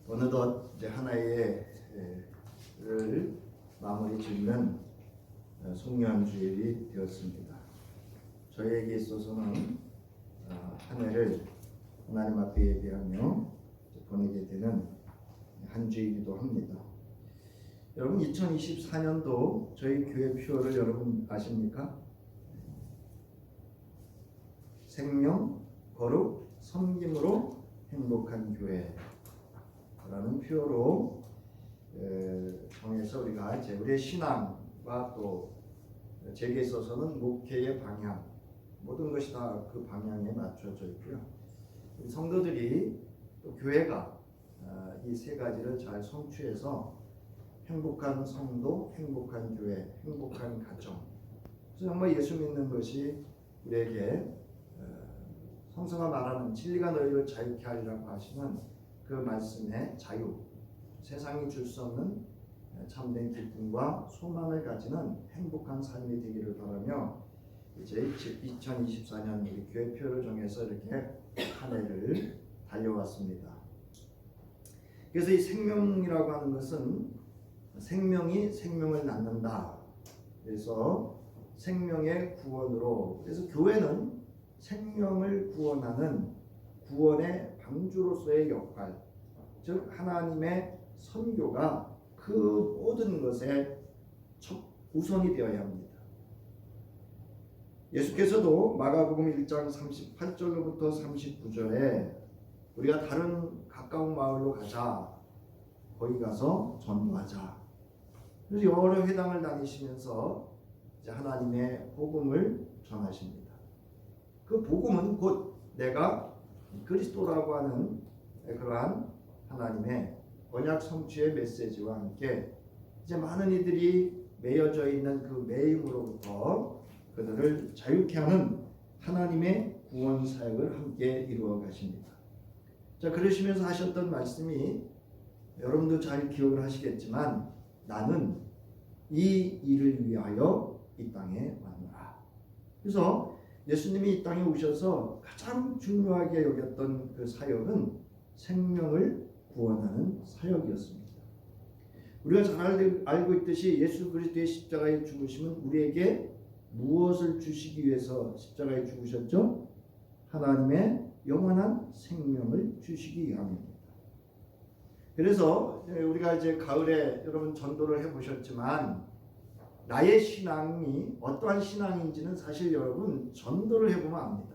어느덧 이제 하나의 를 마무리 짓는 송년주일이 되었습니다. 저희에게 있어서는 한 해를 하나님 앞에 예배하며 보내게 되는 한 주이기도 합니다. 여러분 2024년도 저희 교회 표어를 여러분 아십니까? 생명, 거룩, 섬김으로 행복한 교회라는 표어로 정해서 우리가 이제 우리의 신앙과 또 제게 있어서는 목회의 방향, 모든 것이 다 그 방향에 맞춰져 있고요. 우리 성도들이 또 교회가 이 세 가지를 잘 성취해서 행복한 성도, 행복한 교회, 행복한 가정. 그래서 정말 예수 믿는 것이 우리에게 성서가 말하는 진리가 너희를 자유케 하리라고 하시는 그 말씀의 자유, 세상이 줄 수 없는 참된 기쁨과 소망을 가지는 행복한 삶이 되기를 바라며 이제 2024년 우리 교회 표를 정해서 이렇게 한 해를 달려왔습니다. 그래서 이 생명이라고 하는 것은 생명이 생명을 낳는다. 그래서 생명의 구원으로, 그래서 교회는 생명을 구원하는 구원의 방주로서의 역할, 즉 하나님의 선교가 그 모든 것의 첫 우선이 되어야 합니다. 예수께서도 마가복음 1장 38절로부터 39절에 우리가 다른 가까운 마을로 가자, 거기 가서 전도하자. 그래서 여러 회당을 다니시면서 이제 하나님의 복음을 전하십니다. 그 복음은 곧 내가 그리스도라고 하는 그러한 하나님의 언약 성취의 메시지와 함께 이제 많은 이들이 매여져 있는 그 매임으로부터 그들을 자유케 하는 하나님의 구원 사역을 함께 이루어 가십니다. 자, 그러시면서 하셨던 말씀이 여러분도 잘 기억을 하시겠지만 나는 이 일을 위하여 이 땅에 왔노라. 그래서 예수님이 이 땅에 오셔서 가장 중요하게 여겼던 그 사역은 생명을 구원하는 사역이었습니다. 우리가 잘 알고 있듯이 예수 그리스도의 십자가의 죽으심은 우리에게 무엇을 주시기 위해서 십자가에 죽으셨죠? 하나님의 영원한 생명을 주시기 위함입니다. 그래서 우리가 이제 가을에 여러분 전도를 해보셨지만 나의 신앙이 어떠한 신앙인지는 사실 여러분 전도를 해보면 압니다.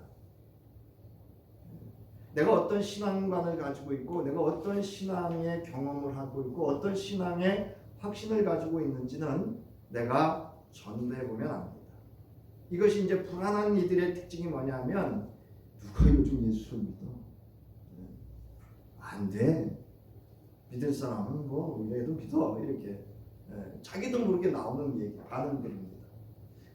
내가 어떤 신앙관을 가지고 있고 내가 어떤 신앙의 경험을 하고 있고 어떤 신앙의 확신을 가지고 있는지는 내가 전도해보면 압니다. 이것이 이제 불안한 이들의 특징이 뭐냐면 누가 요즘 예수를 믿어? 안 돼. 믿을 사람은 뭐 우리도 믿어. 이렇게 자기도 모르게 나오는 얘기, 반응들입니다.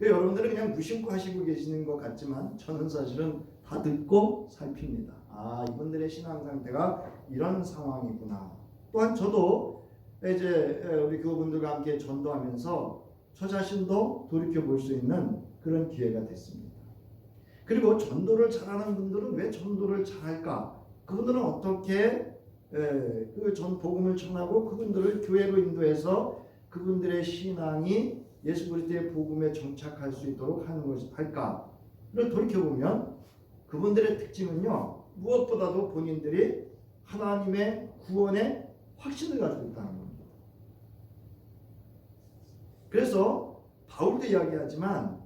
여러분들은 그냥 무심코 하시고 계시는 것 같지만 저는 사실은 다 듣고 살핍니다. 아, 이분들의 신앙 상태가 이런 상황이구나. 또한 저도 이제 우리 교우분들과 함께 전도하면서 저 자신도 돌이켜 볼 수 있는 그런 기회가 됐습니다. 그리고 전도를 잘하는 분들은 왜 전도를 잘할까? 그분들은 어떻게 그 전 복음을 전하고 그분들을 교회로 인도해서 그분들의 신앙이 예수 그리스도의 복음에 정착할 수 있도록 하는 것이 할까를 돌이켜보면 그분들의 특징은요, 무엇보다도 본인들이 하나님의 구원의 확신을 가지고 있다는 겁니다. 그래서 바울도 이야기하지만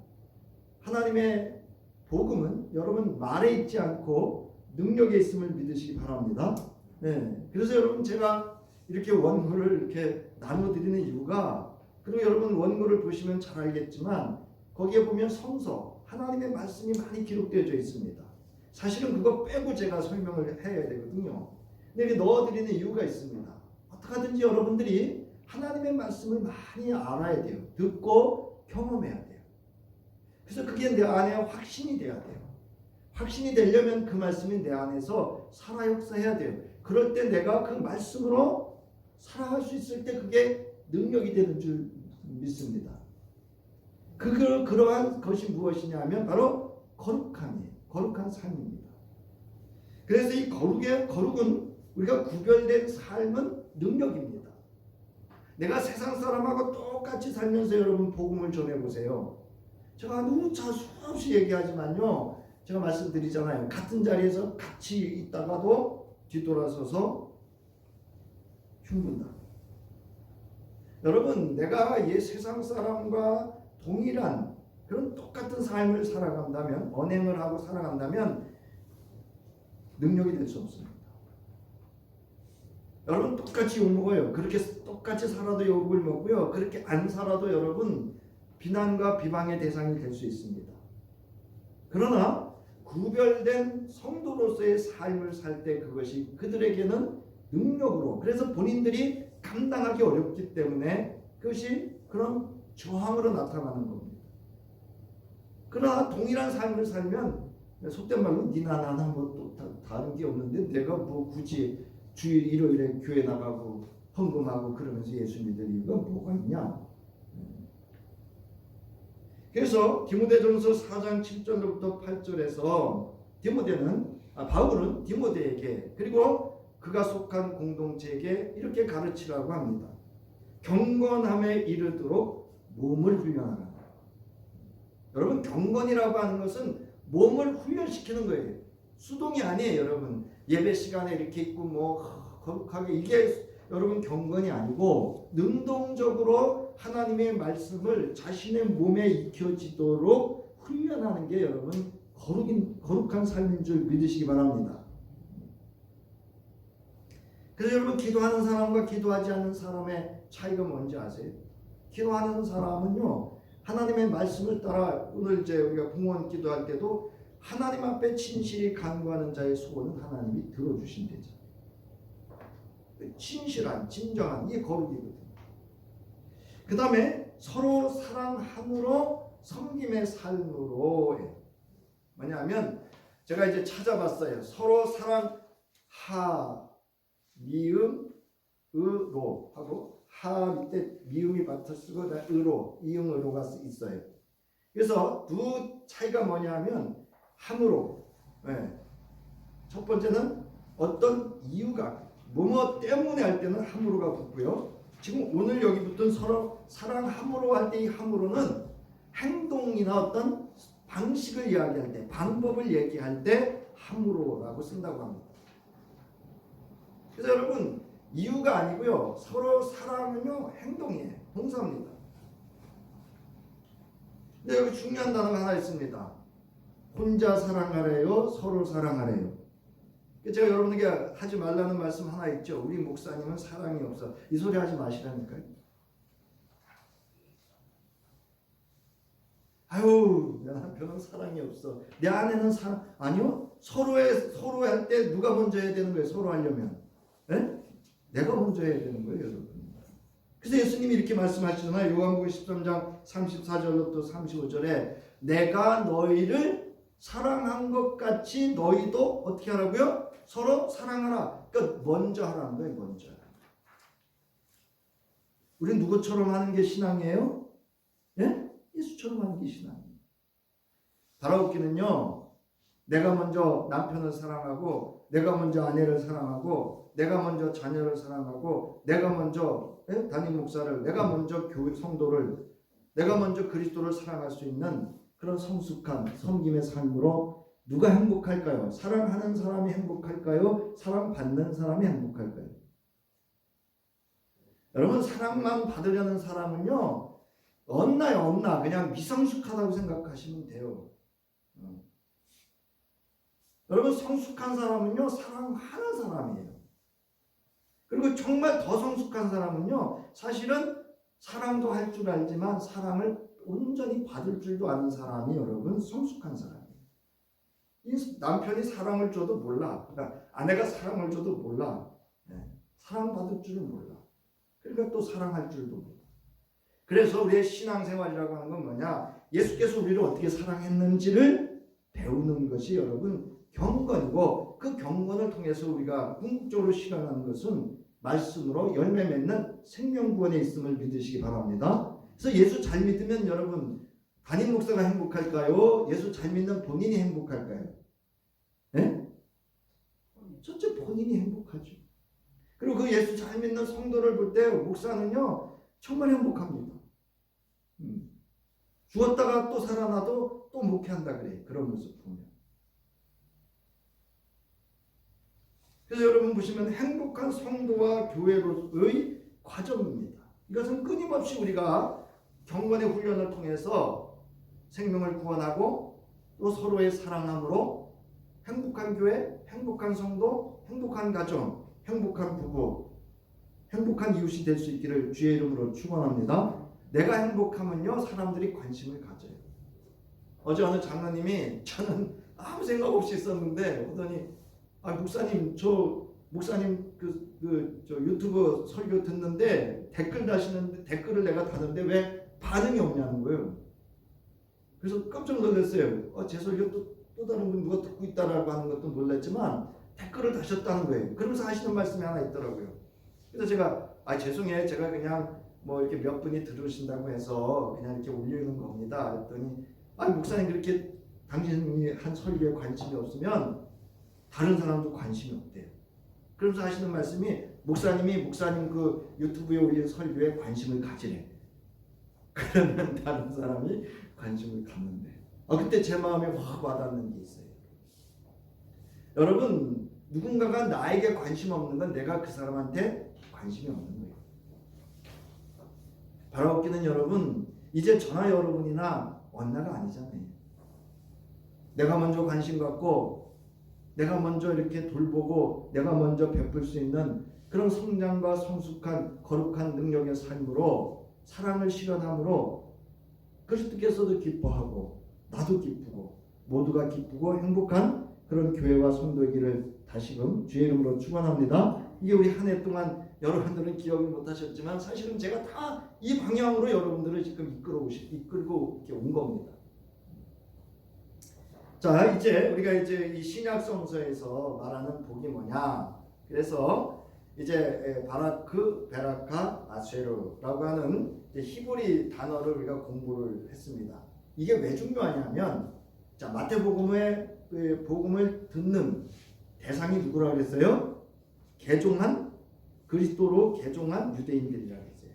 하나님의 복음은 여러분 말에 있지 않고 능력에 있음을 믿으시기 바랍니다. 네. 그래서 여러분 제가 이렇게 원고를 이렇게 나눠드리는 이유가, 그리고 여러분 원고를 보시면 잘 알겠지만 거기에 보면 성서, 하나님의 말씀이 많이 기록되어져 있습니다. 사실은 그거 빼고 제가 설명을 해야 되거든요. 근데 이렇게 넣어드리는 이유가 있습니다. 어떻게 하든지 여러분들이 하나님의 말씀을 많이 알아야 돼요. 듣고 경험해야 돼요. 그래서 그게 내 안에 확신이 돼야 돼요. 확신이 되려면 그 말씀이 내 안에서 살아 역사해야 돼요. 그럴 때 내가 그 말씀으로 살아갈 수 있을 때 그게 능력이 되는 줄 믿습니다. 그러한 것이 무엇이냐면 바로 거룩한 삶입니다. 그래서 이 거룩은 우리가 구별된 삶은 능력입니다. 내가 세상 사람하고 똑같이 살면서 여러분 복음을 전해보세요. 제가 누차 수없이 얘기하지만요, 제가 말씀드리잖아요. 같은 자리에서 같이 있다가도 뒤돌아서서 흉분다. 여러분, 내가 이 세상 사람과 동일한 그런 똑같은 삶을 살아간다면, 언행을 하고 살아간다면 능력이 될 수 없습니다. 여러분, 똑같이 욕먹어요. 그렇게 똑같이 살아도 욕을 먹고요, 그렇게 안 살아도 여러분 비난과 비방의 대상이 될 수 있습니다. 그러나 구별된 성도로서의 삶을 살 때 그것이 그들에게는 능력으로, 그래서 본인들이 감당하기 어렵기 때문에 그것이 그런 저항으로 나타나는 겁니다. 그러나 동일한 삶을 살면 속된 말로 니나 나나 뭐 또 다른 게 없는데 내가 뭐 굳이 주일 일요일에 교회 나가고 헌금하고 그러면서 예수 믿을 이유가 뭐가 있냐. 그래서 디모데전서 4장 7절부터 8절에서 바울은 디모데에게 그리고 그가 속한 공동체에게 이렇게 가르치라고 합니다. 경건함에 이르도록 몸을 훈련하라. 여러분, 경건이라고 하는 것은 몸을 훈련시키는 거예요. 수동이 아니에요. 여러분, 예배 시간에 이렇게 있고 뭐 거룩하게, 이게 여러분 경건이 아니고 능동적으로 하나님의 말씀을 자신의 몸에 익혀지도록 훈련하는 게 여러분 거룩한 삶인 줄 믿으시기 바랍니다. 그래서 여러분, 기도하는 사람과 기도하지 않는 사람의 차이가 뭔지 아세요? 기도하는 사람은요, 하나님의 말씀을 따라, 오늘 이제 우리가 공원 기도할 때도 하나님 앞에 진실히 간구하는 자의 소원은 하나님이 들어주신대죠. 진실한, 진정한, 이게 거룩이거든요. 그 다음에 서로 사랑함으로 섬김의 삶으로, 뭐냐면 제가 이제 찾아봤어요. 서로 사랑, 미음, 으로 하고, 밑에 미음이 받쳐 쓰고 으로, 이응, 으로가 있어요. 그래서 두 차이가 뭐냐면 함으로, 첫 번째는 어떤 이유가, 뭐뭐 때문에 할 때는 함으로가 붙고요. 지금 오늘 여기 붙은 서로 사랑함으로 할 때 이 함으로는 행동이나 어떤 방식을 이야기할 때, 방법을 얘기할 때 함으로라고 쓴다고 합니다. 그래서 여러분, 이유가 아니고요, 서로 사랑은요 행동이에요. 동사입니다. 근데 여기 중요한 단어가 하나 있습니다. 혼자 사랑하래요, 서로 사랑하래요. 제가 여러분에게 하지 말라는 말씀 하나 있죠. 우리 목사님은 사랑이 없어. 이 소리 하지 마시라니까요. 아유, 내 남편은 사랑이 없어. 내 아내는 사랑, 아니요. 서로 할 때 누가 먼저 해야 되는 거예요? 서로 하려면. 네? 내가 먼저 해야 되는 거예요, 여러분. 그래서 예수님이 이렇게 말씀하시잖아요. 요한복음 13장 34절부터 35절에 내가 너희를 사랑한 것 같이 너희도 어떻게 하라고요? 서로 사랑하라. 그러니까 먼저 하라는 거예요, 먼저. 우리 누구처럼 하는 게 신앙이에요? 예? 예수처럼 하는 게 신앙이에요. 바라옵기는요, 내가 먼저 남편을 사랑하고, 내가 먼저 아내를 사랑하고, 내가 먼저 자녀를 사랑하고, 내가 먼저 담임 목사를, 내가 먼저 교회 성도를, 내가 먼저 그리스도를 사랑할 수 있는 그런 성숙한 섬김의 삶으로 누가 행복할까요? 사랑하는 사람이 행복할까요? 사랑받는 사람이 행복할까요? 여러분, 사랑만 받으려는 사람은요, 없나 그냥 미성숙하다고 생각하시면 돼요. 여러분, 성숙한 사람은요, 사랑하는 사람이에요. 그리고 정말 더 성숙한 사람은요, 사실은 사랑도 할 줄 알지만 사랑을 온전히 받을 줄도 아는 사람이 여러분 성숙한 사람이에요. 이 남편이 사랑을 줘도 몰라. 그러니까 아내가 사랑을 줘도 몰라. 사랑받을 줄은 몰라. 그러니까 또 사랑할 줄도 몰라. 그래서 우리의 신앙생활이라고 하는 건 뭐냐? 예수께서 우리를 어떻게 사랑했는지를 배우는 것이 여러분 경건이고, 그 경건을 통해서 우리가 궁극적으로 실현하는 것은 말씀으로 열매 맺는 생명구원에 있음을 믿으시기 바랍니다. 그래서 예수 잘 믿으면 여러분 담임 목사가 행복할까요? 예수 잘 믿는 본인이 행복할까요? 네? 첫째, 본인이 행복하죠. 그리고 그 예수 잘 믿는 성도를 볼 때 목사는요 정말 행복합니다. 죽었다가 또 살아나도 또 목회한다 그래. 그런 모습 보면. 그래서 여러분 보시면 행복한 성도와 교회로의 과정입니다. 이것은 끊임없이 우리가 경건의 훈련을 통해서 생명을 구원하고 또 서로의 사랑함으로 행복한 교회, 행복한 성도, 행복한 가정, 행복한 부부, 행복한 이웃이 될 수 있기를 주의 이름으로 축원합니다. 내가 행복하면요 사람들이 관심을 가져요. 어제 어느 장로님이 저는 아무 생각 없이 있었는데 오더니 목사님 목사님 저 유튜브 설교 듣는데 댓글 다시는데 댓글을 내가 다는데 왜 반응이 없냐는 거예요. 그래서 깜짝 놀랐어요. 제 설교 또 다른 분 누가 듣고 있다라고 하는 것도 놀랐지만 댓글을 다셨다는 거예요. 그러면서 하시는 말씀이 하나 있더라고요. 그래서 제가 죄송해요. 제가 그냥 뭐 이렇게 몇 분이 들으신다고 해서 그냥 이렇게 올리는 겁니다. 그랬더니 목사님 그렇게 당신이 한 설교에 관심이 없으면 다른 사람도 관심이 없대요. 그러면서 하시는 말씀이 목사님 그 유튜브에 올린 설교에 관심을 가지래. 그러면 다른 사람이 관심을 갖는데. 그때 제 마음에 확 와닿는 게 있어요. 여러분 누군가가 나에게 관심 없는 건 내가 그 사람한테 관심이 없는 거예요. 바로 웃기는 여러분 이제 저나 여러분이나 언나가 아니잖아요. 내가 먼저 관심 갖고 내가 먼저 이렇게 돌보고 내가 먼저 베풀 수 있는 그런 성장과 성숙한 거룩한 능력의 삶으로 사랑을 실현함으로 그리스도께서도 기뻐하고 나도 기쁘고 모두가 기쁘고 행복한 그런 교회와 성도이기를 다시금 주의 이름으로 축원합니다. 이게 우리 한 해 동안 여러분들은 기억을 못하셨지만 사실은 제가 다 이 방향으로 여러분들을 지금 이끌고 이렇게 온 겁니다. 자, 이제 우리가 이 신약 성서에서 말하는 복이 뭐냐? 그래서 이제 바라크, 베라카, 아쉐르라고 하는 히브리 단어를 우리가 공부를 했습니다. 이게 왜 중요하냐면, 자 마태복음의 복음을 듣는 대상이 누구라고 그랬어요? 그리스도로 개종한 유대인들이라고 했어요.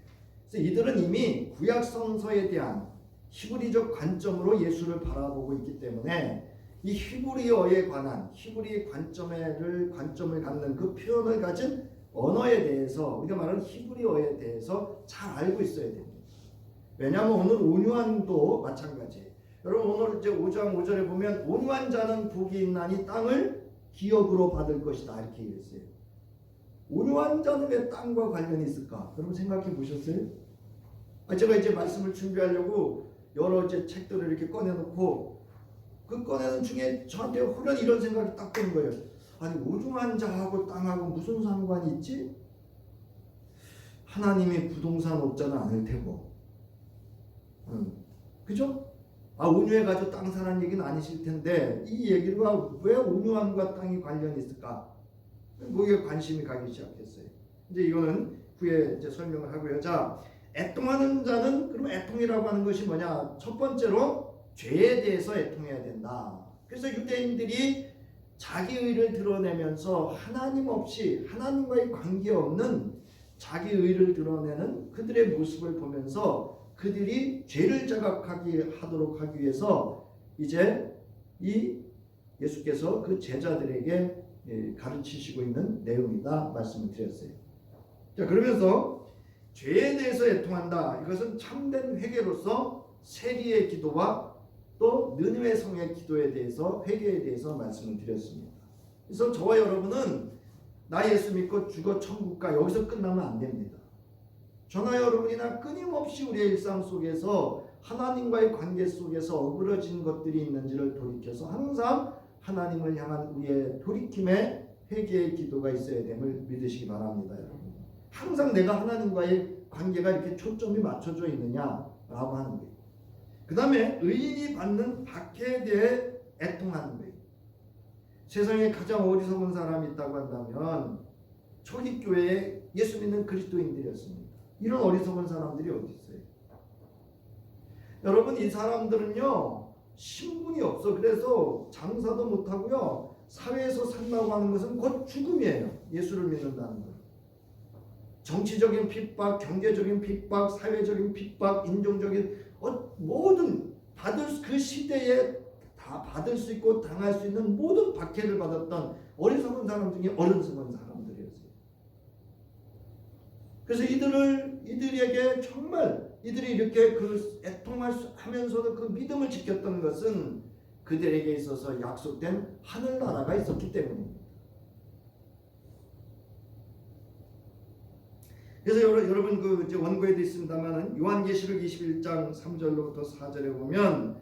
그래서 이들은 이미 구약 성서에 대한 히브리적 관점으로 예수를 바라보고 있기 때문에 이 히브리어에 관한 히브리 관점을 갖는 그 표현을 가진 언어에 대해서 우리가 말하는 히브리어에 대해서 잘 알고 있어야 됩니다. 왜냐하면 오늘 온유한도 마찬가지예요. 여러분 오늘 이제 5장 5절에 보면 온유한 자는 복이 있나니 땅을 기업으로 받을 것이다 이렇게 얘기했어요. 온유한 자는 왜 땅과 관련이 있을까? 여러분 생각해 보셨어요? 제가 이제 말씀을 준비하려고 여러 이제 책들을 이렇게 꺼내놓고 그 꺼내는 중에 저한테忽然이런 생각이 딱 드는 거예요. 온유한 자하고 땅하고 무슨 상관이 있지? 하나님이 부동산 업자는 아닐 테고, 그죠? 온유해가지고 땅 사는 얘기는 아니실 텐데 이 얘기가 왜 온유함과 땅이 관련이 있을까? 거기에 관심이 가기 시작했어요. 이제 이거는 후에 이제 설명을 하고요. 자, 애통하는 자는 그럼 애통이라고 하는 것이 뭐냐? 첫 번째로 죄에 대해서 애통해야 된다. 그래서 유대인들이 자기 의를 드러내면서 하나님 없이 하나님과의 관계없는 자기 의를 드러내는 그들의 모습을 보면서 그들이 죄를 자각하게 하도록 하기 위해서 이제 이 예수께서 그 제자들에게 가르치시고 있는 내용이다 말씀을 드렸어요. 자, 그러면서 죄에 대해서 애통한다. 이것은 참된 회개로서 세리의 기도와 또 느느웨 성의 기도에 대해서 회개에 대해서 말씀을 드렸습니다. 그래서 저와 여러분은 나 예수 믿고 죽어 천국 가 여기서 끝나면 안 됩니다. 저나 여러분이나 끊임없이 우리의 일상 속에서 하나님과의 관계 속에서 어그러진 것들이 있는지를 돌이켜서 항상 하나님을 향한 우리의 돌이킴의 회개의 기도가 있어야 됨을 믿으시기 바랍니다. 여러분. 항상 내가 하나님과의 관계가 이렇게 초점이 맞춰져 있느냐라고 하는 거예요. 그 다음에 의인이 받는 박해에 대해 애통하는 거예요. 세상에 가장 어리석은 사람이 있다고 한다면 초기 교회에 예수 믿는 그리스도인들이었습니다. 이런 어리석은 사람들이 어디 있어요? 여러분 이 사람들은요 신분이 없어. 그래서 장사도 못하고요 사회에서 산다고 하는 것은 곧 죽음이에요. 예수를 믿는다는 것. 정치적인 핍박, 경제적인 핍박, 사회적인 핍박, 인종적인 모든 그 시대에 다 받을 수 있고 당할 수 있는 모든 박해를 받았던 어리석은 사람 중에 어리석은 사람들이었어요. 그래서 이들에게 정말 이들이 이렇게 그 애통하면서도 그 믿음을 지켰던 것은 그들에게 있어서 약속된 하늘나라가 있었기 때문입니다. 그래서 여러분 그 이제 원고에도 있습니다만은 요한계시록 21장 3절로부터 4절에 보면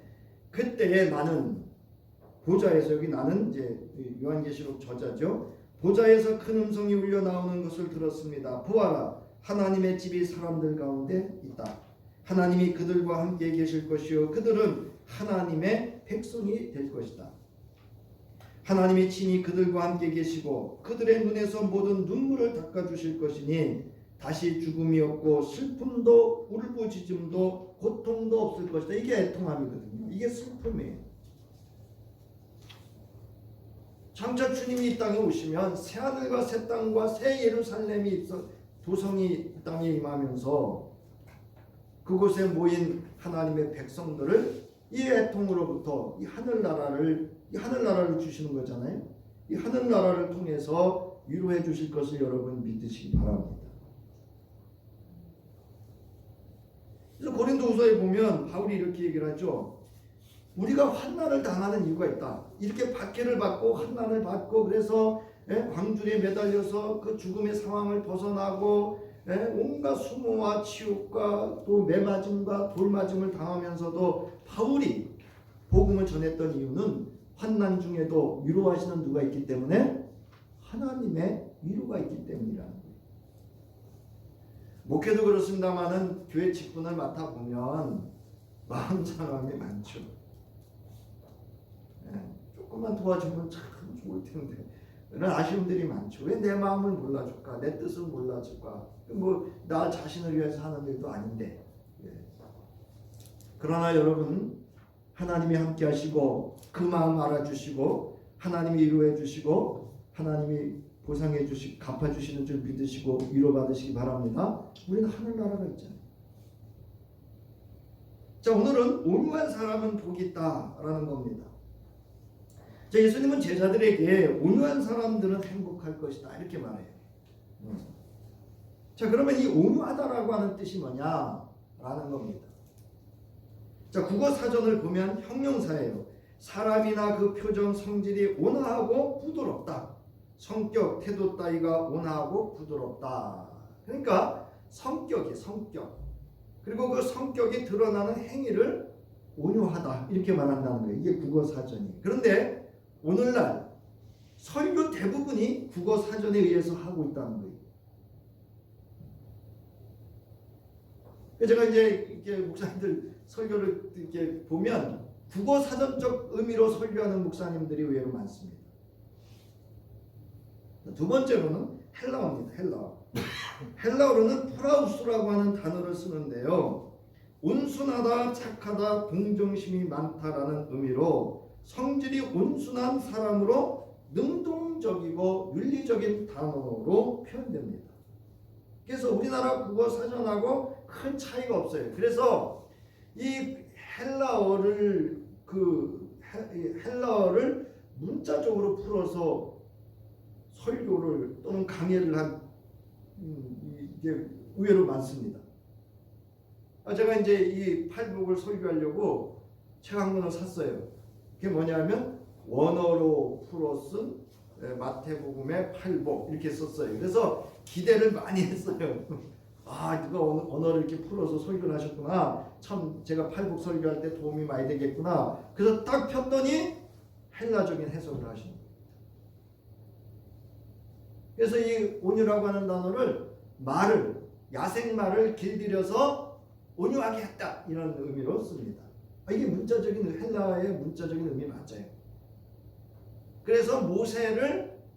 그때에 나는 보좌에서, 여기 나는 이제 요한계시록 저자죠. 보좌에서 큰 음성이 울려 나오는 것을 들었습니다. 보아라, 하나님의 집이 사람들 가운데 있다. 하나님이 그들과 함께 계실 것이요 그들은 하나님의 백성이 될 것이다. 하나님이 친히 그들과 함께 계시고 그들의 눈에서 모든 눈물을 닦아주실 것이니 다시 죽음이 없고 슬픔도 울부짖음도 고통도 없을 것이다. 이게 애통함이거든요. 이게 슬픔이에요. 장차 주님이 이 땅에 오시면 새 하늘과 새 땅과 새 예루살렘이 도성이 이 땅에 임하면서 그곳에 모인 하나님의 백성들을 이 애통으로부터 이 하늘나라를 주시는 거잖아요. 이 하늘나라를 통해서 위로해 주실 것을 여러분 믿으시기 바랍니다. 그래서 고린도후서에 보면 바울이 이렇게 얘기를 하죠. 우리가 환난을 당하는 이유가 있다. 이렇게 박해를 받고 환난을 받고 그래서 광주리에 매달려서 그 죽음의 상황을 벗어나고 온갖 수모와 치욕과 또 매맞음과 돌맞음을 당하면서도 바울이 복음을 전했던 이유는 환난 중에도 위로하시는 누가 있기 때문에 하나님의 위로가 있기 때문이라는 거예요. 목회도 그렇습니다만은 교회 직분을 맡아보면 마음 상함이 많죠. 조금만 도와주면 참 좋을 텐데 이런 아쉬움들이 많죠. 왜 내 마음을 몰라줄까? 내 뜻을 몰라줄까? 나 자신을 위해서 하는 일도 아닌데. 그러나 여러분, 하나님이 함께 하시고 그 마음 알아주시고 하나님이 위로해 주시고 하나님이 보상해 주시고 갚아주시는 줄 믿으시고 위로받으시기 바랍니다. 우리는 하늘나라가 있잖아요. 자, 오늘은 온유한 사람은 복이 있다라는 겁니다. 자, 예수님은 제자들에게 온유한 사람들은 행복할 것이다 이렇게 말해요. 자, 그러면 이 온유하다라고 하는 뜻이 뭐냐라는 겁니다. 자, 국어 사전을 보면 형용사예요. 사람이나 그 표정, 성질이 온화하고 부드럽다. 성격, 태도 따위가 온화하고 부드럽다. 그러니까 성격. 그리고 그 성격이 드러나는 행위를 온유하다 이렇게 말한다는 거예요. 이게 국어 사전이에요. 그런데 오늘날 설교 대부분이 국어 사전에 의해서 하고 있다는 거예요. 제가 이제 이렇게 목사님들 설교를 이렇게 보면 국어 사전적 의미로 설교하는 목사님들이 의외로 많습니다. 두 번째로는 헬라어입니다. 헬라어로는 프라우스라고 하는 단어를 쓰는데요. 온순하다, 착하다, 동정심이 많다라는 의미로 성질이 온순한 사람으로 능동적이고 윤리적인 단어로 표현됩니다. 그래서 우리나라 국어 사전하고 큰 차이가 없어요. 그래서 이 헬라어를 문자적으로 풀어서 설교를 또는 강의를 한 이게 의외로 많습니다. 제가 이제 이 팔복을 설교하려고 책 한 권을 샀어요. 그게 뭐냐면 원어로 풀어 쓴 마태복음의 팔복 이렇게 썼어요. 그래서 기대를 많이 했어요. 누가 언어를 이렇게 풀어서 설교를 하셨구나. 참 제가 팔복 설교할 때 도움이 많이 되겠구나. 그래서 딱 폈더니 헬라적인 해석을 하시는 거예요. 그래서 이 온유라고 하는 단어를 야생말을 길들여서 온유하게 했다 이런 의미로 씁니다. 이게 헬라의 문자적인 의미 맞아요. 그래서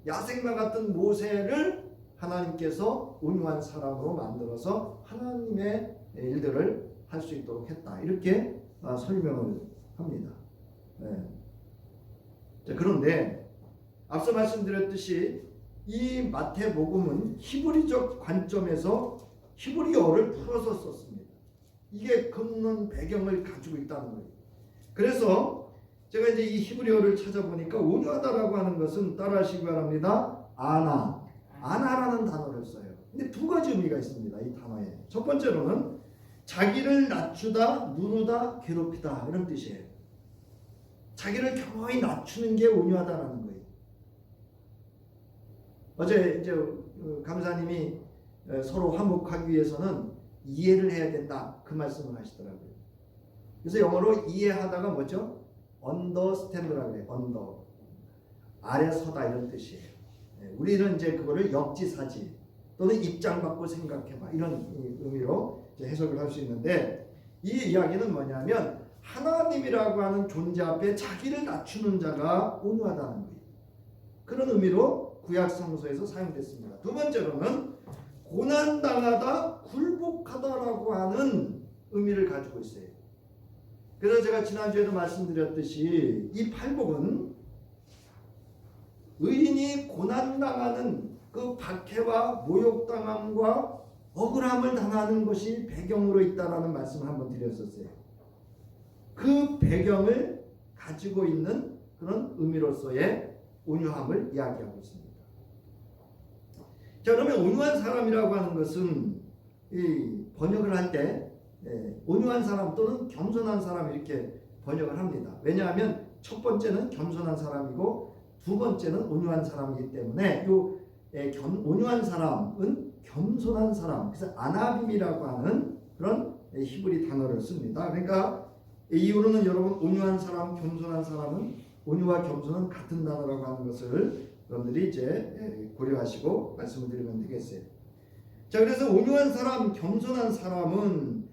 야생마 같은 모세를 하나님께서 온유한 사람으로 만들어서 하나님의 일들을 할 수 있도록 했다 이렇게 설명을 합니다. 자, 그런데 앞서 말씀드렸듯이 이 마태복음은 히브리적 관점에서 히브리어를 풀어서 썼습니다. 이게 걷는 배경을 가지고 있다는 거예요. 그래서 제가 이제 이 히브리어를 찾아보니까 온유하다라고 하는 것은 따라하시기 바랍니다. 아나라는 단어를 써요. 근데 두 가지 의미가 있습니다. 이 단어에. 첫 번째로는 자기를 낮추다, 누르다, 괴롭히다 이런 뜻이에요. 자기를 겸허히 낮추는 게 온유하다라는 거예요. 어제 이제 감사님이 서로 화목하기 위해서는 이해를 해야 된다 그 말씀을 하시더라고요. 그래서 영어로 이해하다가 뭐죠? understand라고 해요. under 아래 서다 이런 뜻이에요. 우리는 이제 그거를 역지사지 또는 입장 바꿔 생각해봐 이런 의미로 이제 해석을 할 수 있는데 이 이야기는 뭐냐면 하나님이라고 하는 존재 앞에 자기를 낮추는 자가 온유하다는 거예요. 그런 의미로 구약 성서에서 사용됐습니다. 두 번째로는 고난당하다, 굴복하다라고 하는 의미를 가지고 있어요. 그래서 제가 지난주에도 말씀드렸듯이 이 팔복은 의인이 고난당하는 그 박해와 모욕당함과 억울함을 당하는 것이 배경으로 있다라는 말씀을 한번 드렸었어요. 그 배경을 가지고 있는 그런 의미로서의 온유함을 이야기하고 있습니다. 자, 그러면 온유한 사람이라고 하는 것은 이 번역을 할 때 온유한 사람 또는 겸손한 사람 이렇게 번역을 합니다. 왜냐하면 첫 번째는 겸손한 사람이고 두 번째는 온유한 사람이기 때문에 온유한 사람은 겸손한 사람, 그래서 아나빔이라고 하는 그런 히브리 단어를 씁니다. 그러니까 이후로는 여러분 온유한 사람, 겸손한 사람은 온유와 겸손은 같은 단어라고 하는 것을 여러분들이 이제 고려하시고 말씀을 드리면 되겠어요. 자, 그래서 온유한 사람, 겸손한 사람은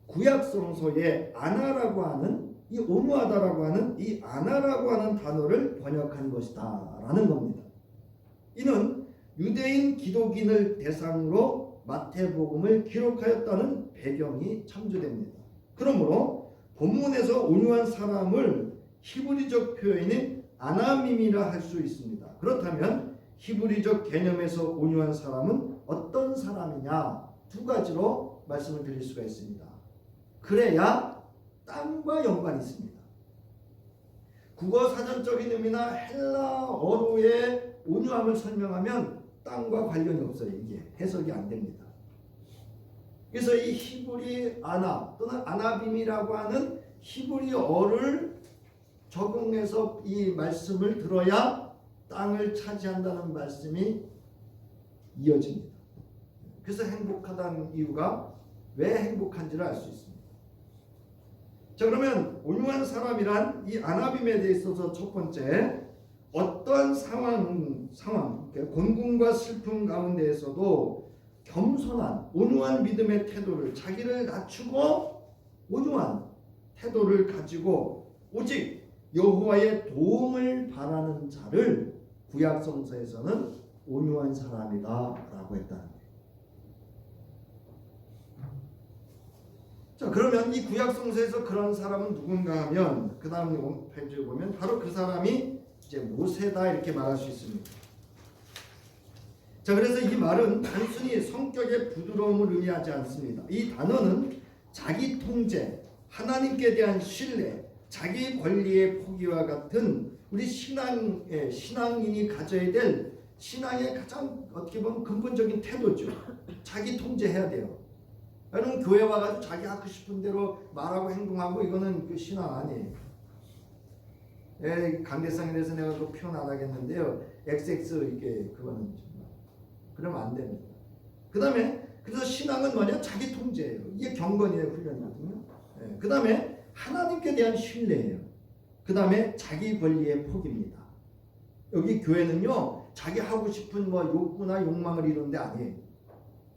구약 성서에 아나라고 하는 이 온유하다라고 하는 이 아나라고 하는 단어를 번역한 것이다라는 겁니다. 이는 유대인 기독인을 대상으로 마태복음을 기록하였다는 배경이 참조됩니다. 그러므로 본문에서 온유한 사람을 히브리적 표현인 아나밈이라 할 수 있습니다. 그렇다면 히브리적 개념에서 온유한 사람은 어떤 사람이냐 두 가지로 말씀을 드릴 수가 있습니다. 그래야 땅과 연관이 있습니다. 국어 사전적인 의미나 헬라어로의 온유함을 설명하면 땅과 관련이 없어요. 이게 해석이 안 됩니다. 그래서 이 히브리 아나 또는 아나빔이라고 하는 히브리어를 적용해서 이 말씀을 들어야 땅을 차지한다는 말씀이 이어집니다. 그래서 행복하다는 이유가 왜 행복한지를 알 수 있습니다. 자, 그러면 온유한 사람이란 이 아나빔에 대해서 첫 번째 어떠한 상황, 곤궁과 슬픔 가운데에서도 겸손한 온유한 믿음의 태도를 자기를 낮추고 온유한 태도를 가지고 오직 여호와의 도움을 바라는 자를 구약 성서에서는 온유한 사람이다라고 했다는 거예요. 자, 그러면 이 구약 성서에서 그런 사람은 누군가 하면 그 다음 페이지에 보면 바로 그 사람이 이제 모세다 이렇게 말할 수 있습니다. 자, 그래서 이 말은 단순히 성격의 부드러움을 의미하지 않습니다. 이 단어는 자기 통제, 하나님께 대한 신뢰, 자기 권리의 포기와 같은 우리 신앙인이 가져야 될 신앙의 가장 어떻게 보면 근본적인 태도죠. 자기 통제해야 돼요. 여러분 교회 와가지고 자기 하고 싶은 대로 말하고 행동하고 이거는 그 신앙 아니에요. 관계성에 대해서 내가 그 표현 안 하겠는데요. XX 이게 그거는 정말 그러면 안 됩니다. 그 다음에 그래서 신앙은 뭐냐? 자기 통제예요. 이게 경건의 훈련이거든요. 그 다음에 하나님께 대한 신뢰예요. 그 다음에 자기 권리의 포기입니다. 여기 교회는요 자기 하고 싶은 뭐 욕구나 욕망을 이루는 데 아니에요.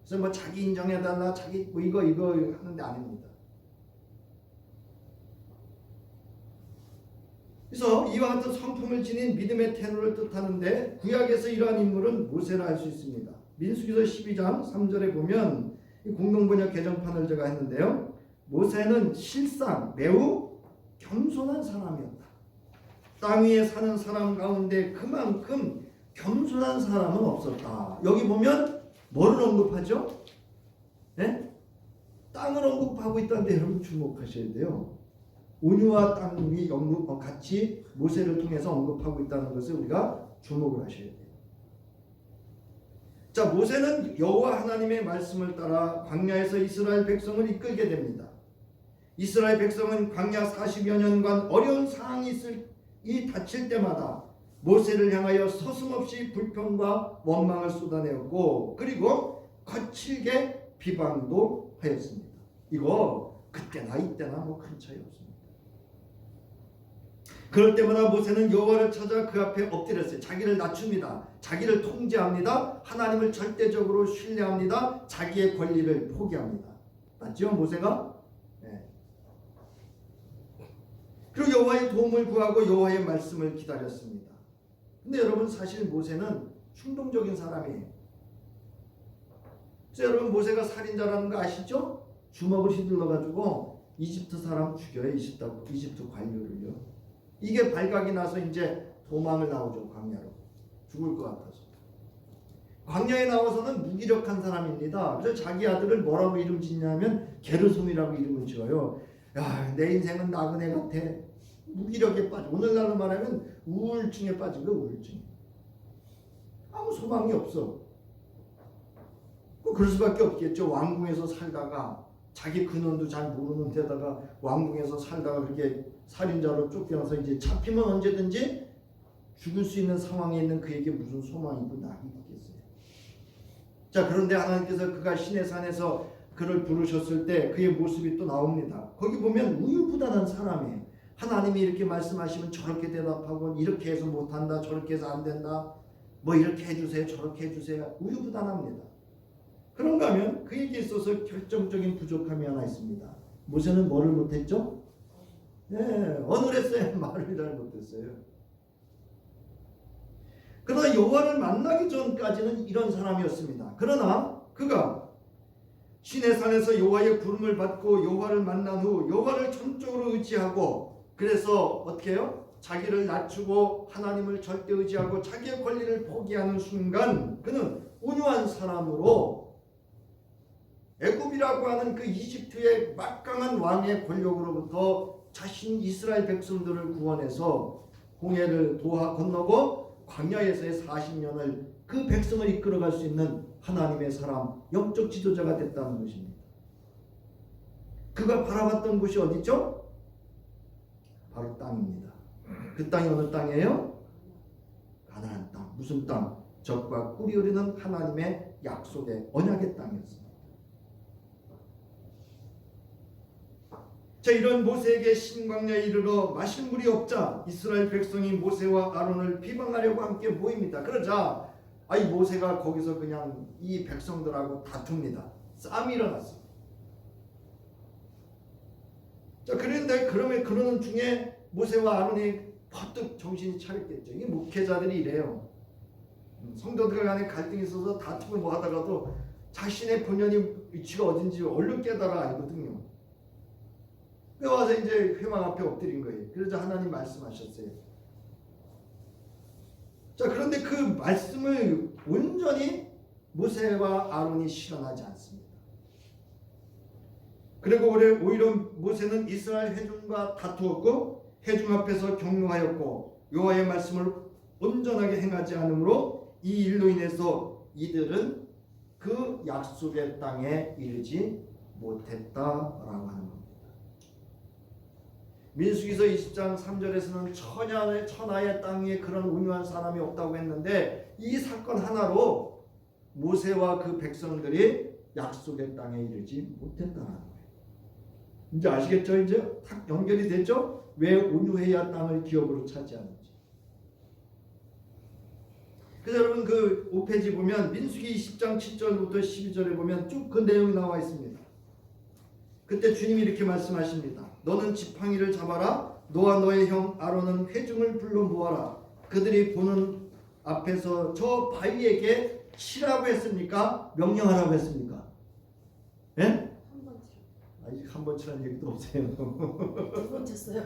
그래서 뭐 자기 인정해달라, 자기 뭐 이거 하는 데 아닙니다. 그래서 이와 같은 성품을 지닌 믿음의 태도를 뜻하는데 구약에서 이러한 인물은 모세라 할 수 있습니다. 민수기서 12장 3절에 보면 이 공동번역 개정판을 제가 했는데요. 모세는 실상 매우 겸손한 사람이었다. 땅 위에 사는 사람 가운데 그만큼 겸손한 사람은 없었다. 여기 보면 뭐를 언급하죠? 네? 땅을 언급하고 있다는데 여러분 주목하셔야 돼요. 온유와 땅이 같이 모세를 통해서 언급하고 있다는 것을 우리가 주목을 하셔야 돼요. 자, 모세는 여호와 하나님의 말씀을 따라 광야에서 이스라엘 백성을 이끌게 됩니다. 이스라엘 백성은 광야 40여 년간 어려운 상황이 닥칠 때마다 모세를 향하여 서슴없이 불평과 원망을 쏟아내었고, 그리고 거칠게 비방도 하였습니다. 이거 그때나 이때나 뭐 큰 차이 없습니다. 그럴 때마다 모세는 여호와를 찾아 그 앞에 엎드렸어요. 자기를 낮춥니다. 자기를 통제합니다. 하나님을 절대적으로 신뢰합니다. 자기의 권리를 포기합니다. 맞죠? 모세가? 네. 그리고 여호와의 도움을 구하고 여호와의 말씀을 기다렸습니다. 근데 여러분, 사실 모세는 충동적인 사람이에요. 그래서 여러분, 모세가 살인자라는 거 아시죠? 주먹을 휘둘러 가지고 이집트 사람 죽여요. 이집트 관료를요. 이게 발각이 나서 이제 도망을 나오죠. 광야로. 죽을 것 같아서. 광야에 나와서는 무기력한 사람입니다. 그래서 자기 아들을 뭐라고 이름 짓냐면 게르솜이라고 이름을 지어요. 야, 내 인생은 나그네 같아. 무기력에 빠져. 오늘날로 말하면 우울증에 빠진 거, 우울증. 아무 소망이 없어. 그럴 수밖에 없겠죠. 왕궁에서 살다가 자기 근원도 잘 모르는 데다가 왕궁에서 살다가 그렇게 살인자로 쫓겨나서 이제 잡히면 언제든지 죽을 수 있는 상황에 있는 그에게 무슨 소망이고 낙이 있겠어요. 자, 그런데 하나님께서 그가 시내 산에서 그를 부르셨을 때 그의 모습이 또 나옵니다. 거기 보면 우유부단한 사람이에요. 하나님이 이렇게 말씀하시면 저렇게 대답하고, 이렇게 해서 못한다, 저렇게 해서 안 된다, 뭐 이렇게 해주세요, 저렇게 해주세요. 우유부단합니다. 그런가 하면 그에게 있어서 결정적인 부족함이 하나 있습니다. 모세는 뭐를 못했죠? 어눌했어요. 말을 잘 못했어요. 그러나 여호와를 만나기 전까지는 이런 사람이었습니다. 그러나 그가 시내산에서 여호와의 부름을 받고 여호와를 만난 후 여호와를 전적으로 의지하고, 그래서 어떻게 해요? 자기를 낮추고 하나님을 절대 의지하고 자기의 권리를 포기하는 순간 그는 온유한 사람으로 애굽이라고 하는 그 이집트의 막강한 왕의 권력으로부터 자신 이스라엘 백성들을 구원해서 홍해를 건너고 광야에서의 40년을 그 백성을 이끌어갈 수 있는 하나님의 사람, 영적 지도자가 됐다는 것입니다. 그가 바라봤던 곳이 어디죠? 바로 땅입니다. 그 땅이 어느 땅이에요? 가나안 땅. 무슨 땅? 젖과 꿀이 흐르는 하나님의 약속의 언약의 땅이었습니다. 자, 이런 모세에게 신광야에 이르러 마실 물이 없자 이스라엘 백성이 모세와 아론을 비방하려고 함께 모입니다. 그러자 이 모세가 거기서 그냥 이 백성들하고 다툽니다. 싸움이 일어났습니다. 자, 그런데 그러는 중에 모세와 아론이 퍼뜩 정신이 차렸겠죠. 이 목회자들이 이래요. 성도들 간에 갈등이 있어서 다툼을 뭐 하다가도 자신의 본연의 위치가 어딘지 얼른 깨달아 알거든요. 와서 이제 회막 앞에 엎드린 거예요. 그러자 하나님 말씀하셨어요. 자, 그런데 그 말씀을 온전히 모세와 아론이 실현하지 않습니다. 그리고 오히려 모세는 이스라엘 회중과 다투었고 회중 앞에서 경노하였고 여호와의 말씀을 온전하게 행하지 않으므로 이 일로 인해서 이들은 그 약속의 땅에 이르지 못했다라고 하는 겁니다. 민수기서 20장 3절에서는 천하의 땅 위에 그런 온유한 사람이 없다고 했는데 이 사건 하나로 모세와 그 백성들이 약속의 땅에 이르지 못했다는 거예요. 이제 아시겠죠? 이제 탁 연결이 됐죠? 왜 온유해야 땅을 기업으로 차지하는지. 그래서 여러분 그 5페이지 보면 민수기 20장 7절부터 12절에 보면 쭉 그 내용이 나와 있습니다. 그때 주님이 이렇게 말씀하십니다. 너는 지팡이를 잡아라. 너와 너의 형 아론은 회중을 불러 모아라. 그들이 보는 앞에서 저 바위에게 치라고 했습니까? 명령하라고 했습니까? 예? 아직 한 번 치라는 얘기도 없어요. 두 번 쳤어요.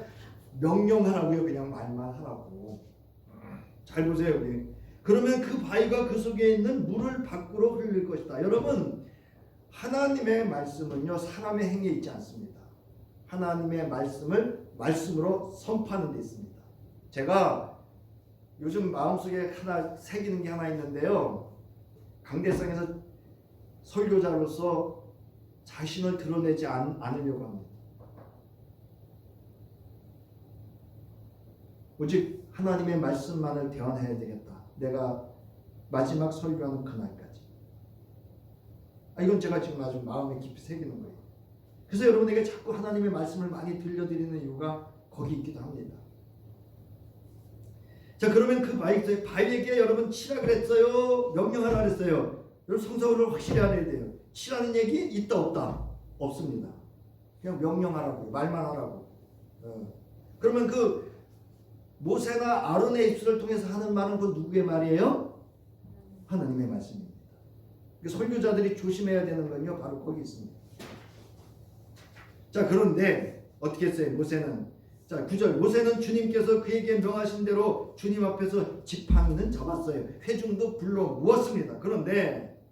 명령하라고요. 그냥 말만 하라고. 잘 보세요. 우리 그러면 그 바위가 그 속에 있는 물을 밖으로 흘릴 것이다. 여러분, 하나님의 말씀은요 사람의 행위에 있지 않습니다. 하나님의 말씀을 말씀으로 선포하는 데 있습니다. 제가 요즘 마음속에 하나 새기는 게 하나 있는데요. 강대상에서 설교자로서 자신을 드러내지 않으려고 합니다. 오직 하나님의 말씀만을 대언해야 되겠다. 내가 마지막 설교하는 그날까지. 이건 제가 지금 아주 마음에 깊이 새기는 거예요. 그래서 여러분에게 자꾸 하나님의 말씀을 많이 들려드리는 이유가 거기 있기도 합니다. 자, 그러면 그 바위에게 여러분 치라 그랬어요? 명령하라 그랬어요? 여러분 성서를 확실히 알아야 돼요. 치라는 얘기 있다 없다? 없습니다. 그냥 명령하라고, 말만 하라고. 그러면 그 모세나 아론의 입술을 통해서 하는 말은 그 누구의 말이에요? 하나님의 말씀입니다. 설교자들이 조심해야 되는 건요 바로 거기 있습니다. 자, 그런데 어떻게 했어요? 모세는, 자 9절, 모세는 주님께서 그에게 명하신 대로 주님 앞에서 지팡이는 잡았어요. 회중도 불러 모았습니다. 그런데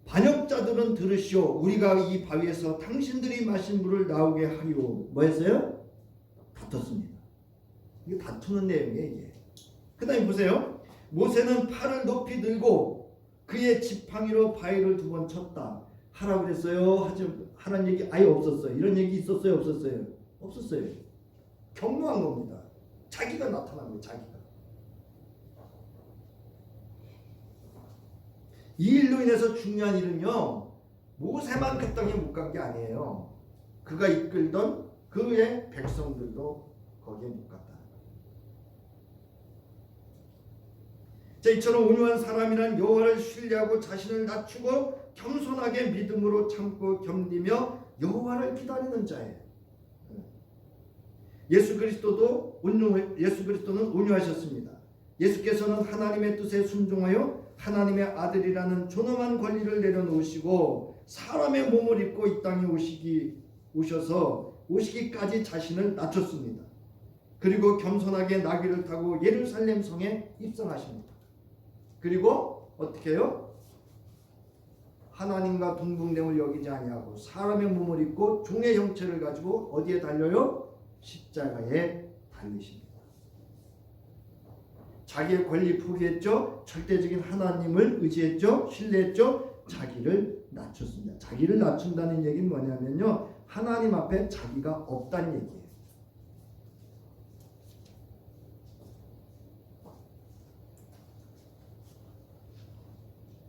반역자들은 들으시오. 우리가 이 바위에서 당신들이 마신 물을 나오게 하리오. 뭐 했어요? 다퉜습니다. 이게 다투는 내용이에요, 이게. 그 다음에 보세요. 모세는 팔을 높이 들고 그의 지팡이로 바위를 2번 쳤다. 하라고 그랬어요? 하라는 얘기 아예 없었어요. 이런 얘기 있었어요? 없었어요? 없었어요. 경고한 겁니다. 자기가 나타난 거예요, 자기가. 이 일로 인해서 중요한 일은요, 모세만 그 땅에 못 간 게 아니에요. 그가 이끌던 그의 백성들도 거기에 못 갔다. 자, 이처럼 온유한 사람이란 여호와를 신뢰하고 자신을 낮추고 겸손하게 믿음으로 참고 견디며 여호와를 기다리는 자예요. 예수 그리스도는 온유하셨습니다. 예수께서는 하나님의 뜻에 순종하여 하나님의 아들이라는 존엄한 권리를 내려놓으시고 사람의 몸을 입고 이 땅에 오시기까지 자신을 낮췄습니다. 그리고 겸손하게 나귀를 타고 예루살렘 성에 입성하십니다. 그리고 어떻게 해요? 하나님과 동등됨을 여기지 아니하고 사람의 몸을 입고 종의 형체를 가지고 어디에 달려요? 십자가에 달리십니다. 자기의 권리 포기했죠. 절대적인 하나님을 의지했죠. 신뢰했죠. 자기를 낮췄습니다. 자기를 낮춘다는 얘기는 뭐냐면요, 하나님 앞에 자기가 없다는 얘기예요.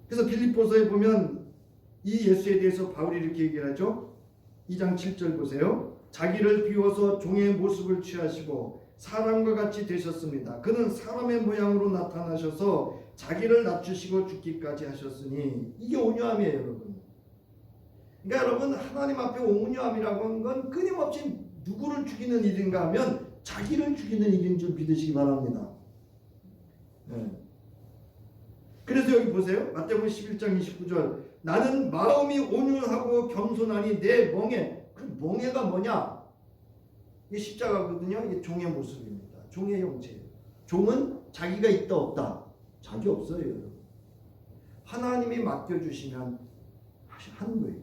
그래서 빌립보서에 보면 이 예수에 대해서 바울이 이렇게 얘기를 하죠. 2장 7절 보세요. 자기를 비워서 종의 모습을 취하시고 사람과 같이 되셨습니다. 그는 사람의 모양으로 나타나셔서 자기를 낮추시고 죽기까지 하셨으니, 이게 온유함이에요, 여러분. 그러니까 여러분, 하나님 앞에 온유함이라고 하는 건 끊임없이 누구를 죽이는 일인가 하면 자기를 죽이는 일인 줄 믿으시기 바랍니다. 네. 그래서 여기 보세요. 마태복음 11장 29절. 나는 마음이 온유하고 겸손하니 내 멍에, 그 멍에가 뭐냐? 이게 십자가거든요. 이게 종의 모습입니다. 종의 형체예요. 종은 자기가 있다 없다. 자기 없어요, 여러분. 하나님이 맡겨주시면 하는 거예요.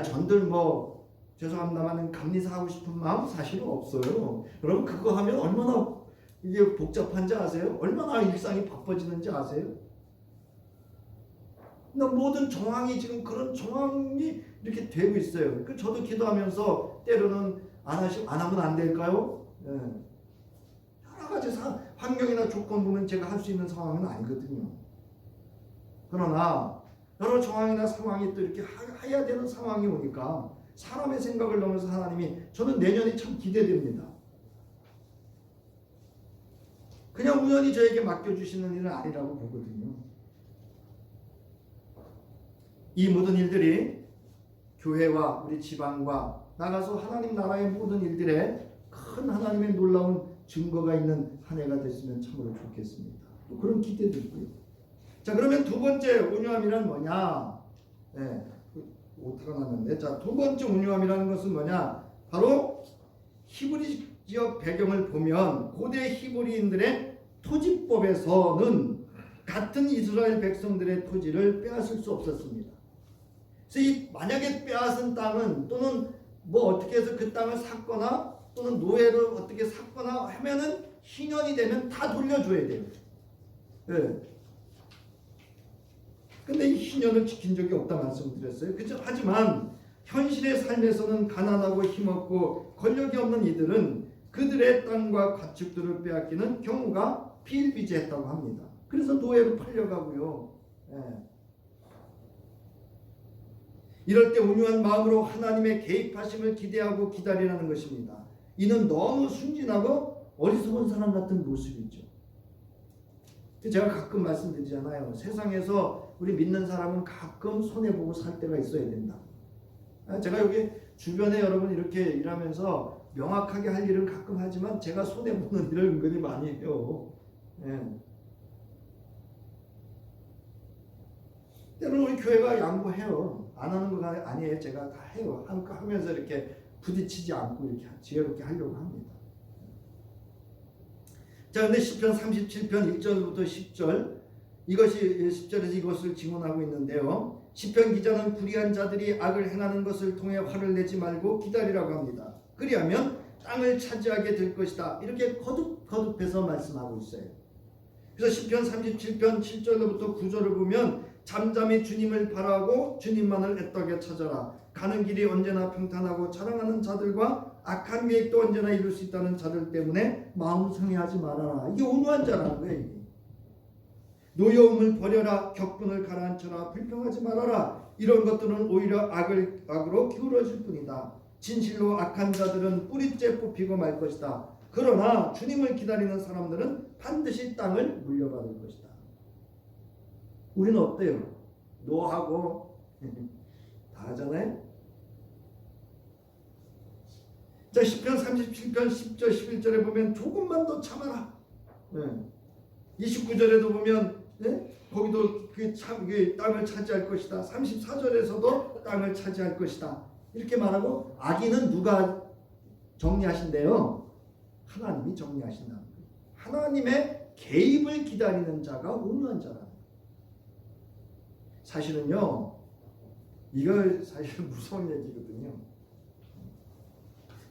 전들 뭐 죄송합니다만 감리사 하고 싶은 마음 사실은 없어요. 여러분, 그거 하면 얼마나 이게 복잡한지 아세요? 얼마나 일상이 바빠지는지 아세요? 모든 정황이 지금 그런 정황이 이렇게 되고 있어요. 저도 기도하면서 때로는 안 하면 안 될까요? 예. 여러 가지 환경이나 조건 보면 제가 할 수 있는 상황은 아니거든요. 그러나 여러 정황이나 상황이 또 이렇게 해야 되는 상황이 오니까 사람의 생각을 넘어서 하나님이, 저는 내년이 참 기대됩니다. 그냥 우연히 저에게 맡겨주시는 일은 아니라고 보거든요. 이 모든 일들이 교회와 우리 지방과 나가서 하나님 나라의 모든 일들에 큰 하나님의 놀라운 증거가 있는 한 해가 됐으면 참으로 좋겠습니다. 또 그런 기대도 있고요. 자, 그러면 두 번째 온유함이란 뭐냐? 네, 오타가 났는데, 자, 두 번째 온유함이라는 것은 뭐냐? 바로 히브리 지역 배경을 보면 고대 히브리인들의 토지법에서는 같은 이스라엘 백성들의 토지를 빼앗을 수 없었습니다. 그래서 이 만약에 빼앗은 땅은 또는 뭐 어떻게 해서 그 땅을 샀거나 또는 노예를 어떻게 샀거나 하면은 희년이 되면 다 돌려줘야 돼요. 예. 근데 이 희년을 지킨 적이 없다 말씀드렸어요. 그죠? 하지만 현실의 삶에서는 가난하고 힘없고 권력이 없는 이들은 그들의 땅과 가축들을 빼앗기는 경우가 비일비재했다고 합니다. 그래서 노예로 팔려가고요. 예. 이럴 때 온유한 마음으로 하나님의 개입하심을 기대하고 기다리라는 것입니다. 이는 너무 순진하고 어리석은 사람 같은 모습이죠. 제가 가끔 말씀드리잖아요. 세상에서 우리 믿는 사람은 가끔 손해보고 살 때가 있어야 된다. 제가 여기 주변에 여러분 이렇게 일하면서 명확하게 할 일은 가끔 하지만 제가 손해보는 일을 은근히 많이 해요. 예. 때로는 우리 교회가 양보해요. 안 하는 거 아니에요. 제가 다 해요. 하면서 이렇게 부딪히지 않고 이렇게 지혜롭게 하려고 합니다. 자, 근데 시편 37편 1절부터 10절 이것이 10절에서 이것을 증언하고 있는데요. 시편 기자는 불의한 자들이 악을 행하는 것을 통해 화를 내지 말고 기다리라고 합니다. 그리하면 땅을 차지하게 될 것이다. 이렇게 거듭해서 말씀하고 있어요. 그래서 시편 37편 7절부터 9절을 보면 잠잠히 주님을 바라고 주님만을 애떡에 찾아라. 가는 길이 언제나 평탄하고 자랑하는 자들과 악한 계획도 언제나 이룰 수 있다는 자들 때문에 마음 상해하지 말아라. 이게 온유한 자라는 거예요. 노여움을 버려라. 격분을 가라앉혀라. 불평하지 말아라. 이런 것들은 오히려 악으로 기울어질 뿐이다. 진실로 악한 자들은 뿌리째 뽑히고 말 것이다. 그러나 주님을 기다리는 사람들은 반드시 땅을 물려받을 것이다. 우리는 어때요? 노하고 다 하잖아요. 자, 시편 37편 10절 11절에 보면 조금만 더 참아라. 29절에도 보면 거기도 그 땅을 차지할 것이다. 34절에서도 땅을 차지할 것이다. 이렇게 말하고 악인은 누가 정리하신대요? 하나님이 정리하신다는 거예요. 하나님의 개입을 기다리는 자가 온유한 자라는 거예요. 사실은요, 이걸 사실 무서운 얘기거든요.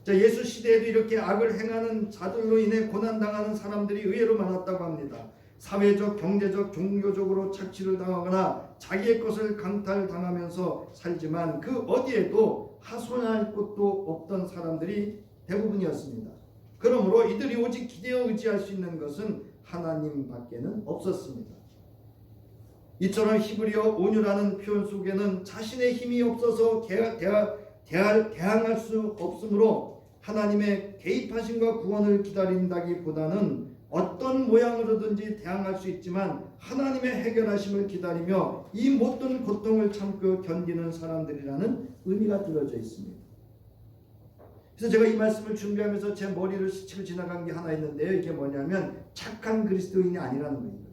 자, 예수 시대에도 이렇게 악을 행하는 자들로 인해 고난당하는 사람들이 의외로 많았다고 합니다. 사회적, 경제적, 종교적으로 착취를 당하거나 자기의 것을 강탈당하면서 살지만 그 어디에도 하소연할 곳도 없던 사람들이 대부분이었습니다. 그러므로 이들이 오직 기대어 의지할 수 있는 것은 하나님밖에는 없었습니다. 이처럼 히브리어 온유라는 표현 속에는 자신의 힘이 없어서 대항할 수 없으므로 하나님의 개입하심과 구원을 기다린다기보다는 어떤 모양으로든지 대항할 수 있지만 하나님의 해결하심을 기다리며 이 모든 고통을 참고 견디는 사람들이라는 의미가 들어져 있습니다. 그래서 제가 이 말씀을 준비하면서 제 머리를 스치고 지나간 게 하나 있는데요. 이게 뭐냐면 착한 그리스도인이 아니라는 거예요.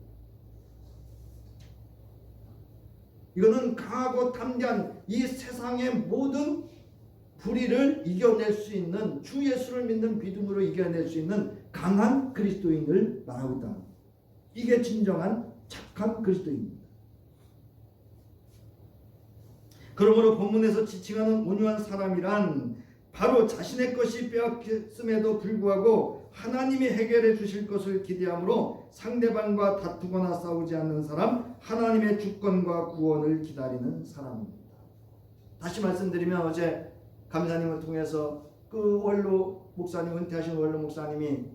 이거는 강하고 담대한 이 세상의 모든 불의를 이겨낼 수 있는, 주 예수를 믿는 믿음으로 이겨낼 수 있는 강한 그리스도인을 말하고 있다. 이게 진정한 착한 그리스도인입니다. 그러므로 본문에서 지칭하는 온유한 사람이란 바로 자신의 것이 빼앗겼음에도 불구하고 하나님이 해결해 주실 것을 기대함으로 상대방과 다투거나 싸우지 않는 사람, 하나님의 주권과 구원을 기다리는 사람입니다. 다시 말씀드리면 어제 감사님을 통해서 그 원로 목사님, 은퇴하신 원로 목사님이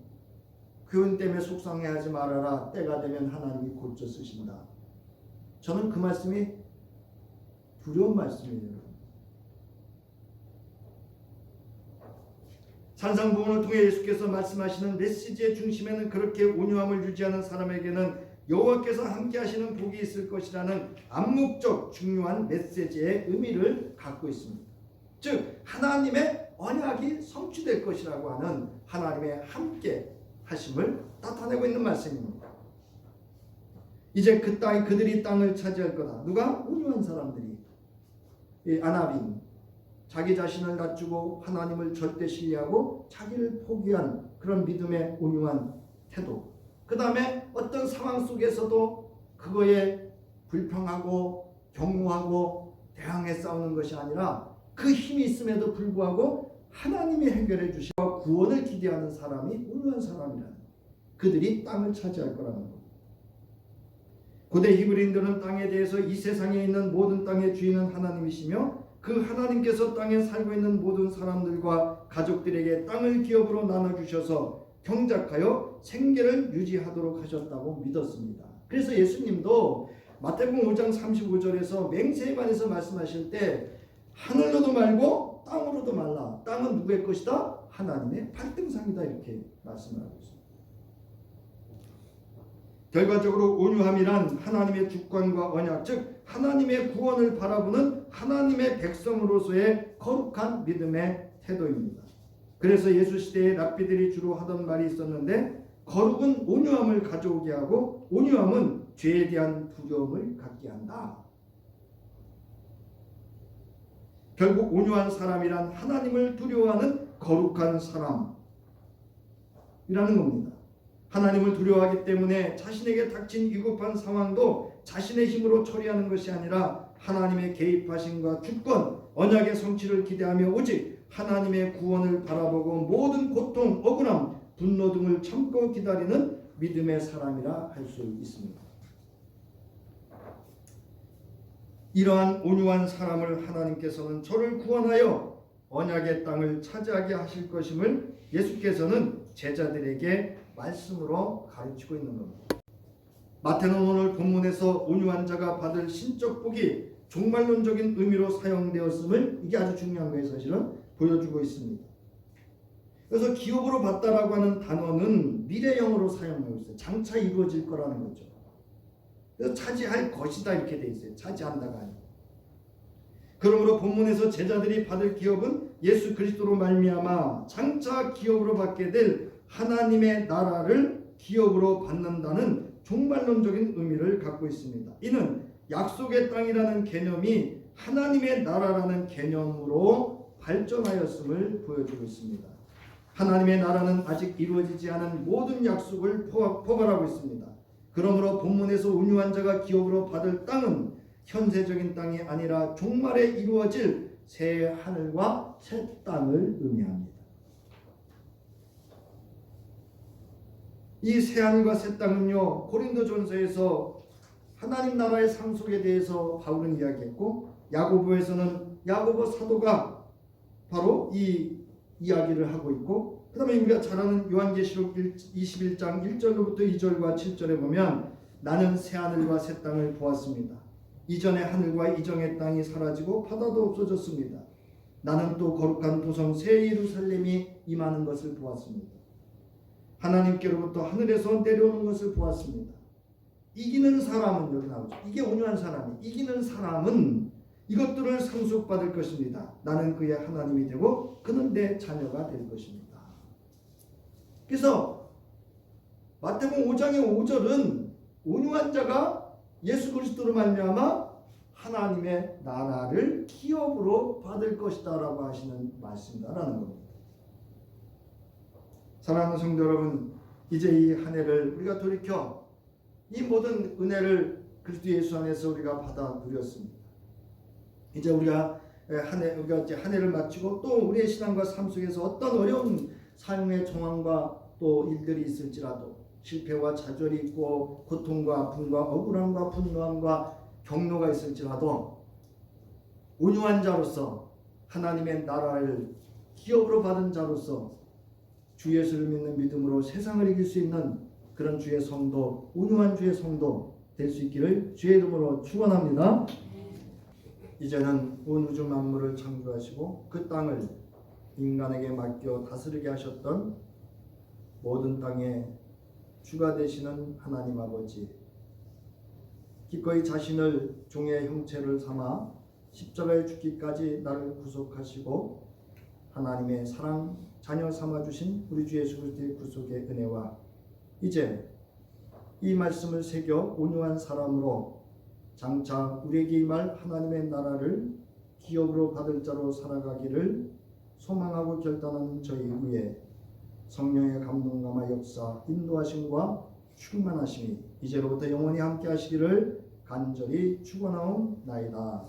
교훈 때문에 속상해하지 말아라. 때가 되면 하나님이 고쳐 쓰신다. 저는 그 말씀이 두려운 말씀이에요. 산상부훈을 통해 예수께서 말씀하시는 메시지의 중심에는 그렇게 온유함을 유지하는 사람에게는 여호와께서 함께 하시는 복이 있을 것이라는 암묵적 중요한 메시지의 의미를 갖고 있습니다. 즉 하나님의 언약이 성취될 것이라고 하는 하나님의 함께 하심을 나타내고 있는 말씀입니다. 이제 그들이 땅을 차지할 거다. 누가? 온유한 사람들이. 이 아나빈, 자기 자신을 낮추고 하나님을 절대 신뢰하고 자기를 포기한 그런 믿음의 온유한 태도, 그 다음에 어떤 상황 속에서도 그거에 불평하고 경무하고 대항해 싸우는 것이 아니라 그 힘이 있음에도 불구하고 하나님이 해결해 주시고 구원을 기대하는 사람이 온유한 사람이라는, 그들이 땅을 차지할 거라는 겁니다. 고대 히브리인들은 땅에 대해서 이 세상에 있는 모든 땅의 주인은 하나님이시며 그 하나님께서 땅에 살고 있는 모든 사람들과 가족들에게 땅을 기업으로 나눠주셔서 경작하여 생계를 유지하도록 하셨다고 믿었습니다. 그래서 예수님도 마태복음 5장 35절에서 맹세에 관해서 말씀하실 때 하늘로도 말고 땅으로도 말라. 땅은 누구의 것이다? 하나님의 발등상이다. 이렇게 말씀하고 있습니다. 결과적으로 온유함이란 하나님의 주권과 언약, 즉 하나님의 구원을 바라보는 하나님의 백성으로서의 거룩한 믿음의 태도입니다. 그래서 예수 시대에 랍비들이 주로 하던 말이 있었는데, 거룩은 온유함을 가져오게 하고 온유함은 죄에 대한 두려움을 갖게 한다. 결국 온유한 사람이란 하나님을 두려워하는 거룩한 사람이라는 겁니다. 하나님을 두려워하기 때문에 자신에게 닥친 위급한 상황도 자신의 힘으로 처리하는 것이 아니라 하나님의 개입하심과 주권, 언약의 성취를 기대하며 오직 하나님의 구원을 바라보고 모든 고통, 억울함, 분노 등을 참고 기다리는 믿음의 사람이라 할 수 있습니다. 이러한 온유한 사람을 하나님께서는 저를 구원하여 언약의 땅을 차지하게 하실 것임을 예수께서는 제자들에게 말씀으로 가르치고 있는 겁니다. 마태는 오늘 본문에서 온유한 자가 받을 신적 복이 종말론적인 의미로 사용되었음을, 이게 아주 중요한 거예요. 사실은 보여주고 있습니다. 그래서 기업으로 받다라고 하는 단어는 미래형으로 사용하고 있어요. 장차 이루어질 거라는 거죠. 그래서 차지할 것이다 이렇게 돼 있어요. 차지한다가 아니고. 그러므로 본문에서 제자들이 받을 기업은 예수 그리스도로 말미암아 장차 기업으로 받게 될 하나님의 나라를 기업으로 받는다는 종말론적인 의미를 갖고 있습니다. 이는 약속의 땅이라는 개념이 하나님의 나라라는 개념으로 발전하였음을 보여주고 있습니다. 하나님의 나라는 아직 이루어지지 않은 모든 약속을 포괄하고 있습니다. 그러므로 본문에서 온유한 자가 기업으로 받을 땅은 현세적인 땅이 아니라 종말에 이루어질 새 하늘과 새 땅을 의미합니다. 이 새 하늘과 새 땅은요, 고린도전서에서 하나님 나라의 상속에 대해서 바울은 이야기했고, 야고보에서는 야고보 사도가 바로 이 이야기를 하고 있고, 그 다음에 우리가 잘 아는 요한계시록 21장 1절로부터 2절과 7절에 보면 나는 새 하늘과 새 땅을 보았습니다. 이전의 하늘과 이전의 땅이 사라지고 바다도 없어졌습니다. 나는 또 거룩한 도성 새 예루살렘이 임하는 것을 보았습니다. 하나님께로부터 하늘에서 내려오는 것을 보았습니다. 이기는 사람은, 여기 나오죠. 이게 온유한 사람이, 이기는 사람은 이것들을 상속받을 것입니다. 나는 그의 하나님이 되고 그는 내 자녀가 될 것입니다. 그래서 마태복음 5장의 5절은 온유한 자가 예수 그리스도로 말미암아 하나님의 나라를 기업으로 받을 것이다 라고 하시는 말씀이다라는 겁니다. 사랑하는 성도 여러분, 이제 이 한 해를 우리가 돌이켜 이 모든 은혜를 그리스도 예수 안에서 우리가 받아 누렸습니다. 이제 우리가 한 해를 마치고 또 우리의 신앙과 삶 속에서 어떤 어려운 삶의 정황과 또 일들이 있을지라도, 실패와 좌절이 있고 고통과 아픔과 억울함과 분노함과 경로가 있을지라도 온유한 자로서 하나님의 나라를 기업으로 받은 자로서 주 예수를 믿는 믿음으로 세상을 이길 수 있는 그런 주의 성도, 온유한 주의 성도 될 수 있기를 주의 이름으로 축원합니다. 이제는 온 우주 만물을 창조하시고 그 땅을 인간에게 맡겨 다스리게 하셨던 모든 땅의 주가 되시는 하나님 아버지, 기꺼이 자신을 종의 형체를 삼아 십자가에 죽기까지 나를 구속하시고 하나님의 사랑 자녀 삼아주신 우리 주 예수 그리스도의 구속의 은혜와 이제 이 말씀을 새겨 온유한 사람으로 장차 우리에게 임할 하나님의 나라를 기업으로 받을 자로 살아가기를 소망하고 결단하는 저희 위에 성령의 감동감화 역사 인도하심과 충만하심이 이제로부터 영원히 함께 하시기를 간절히 축원하옵나이다.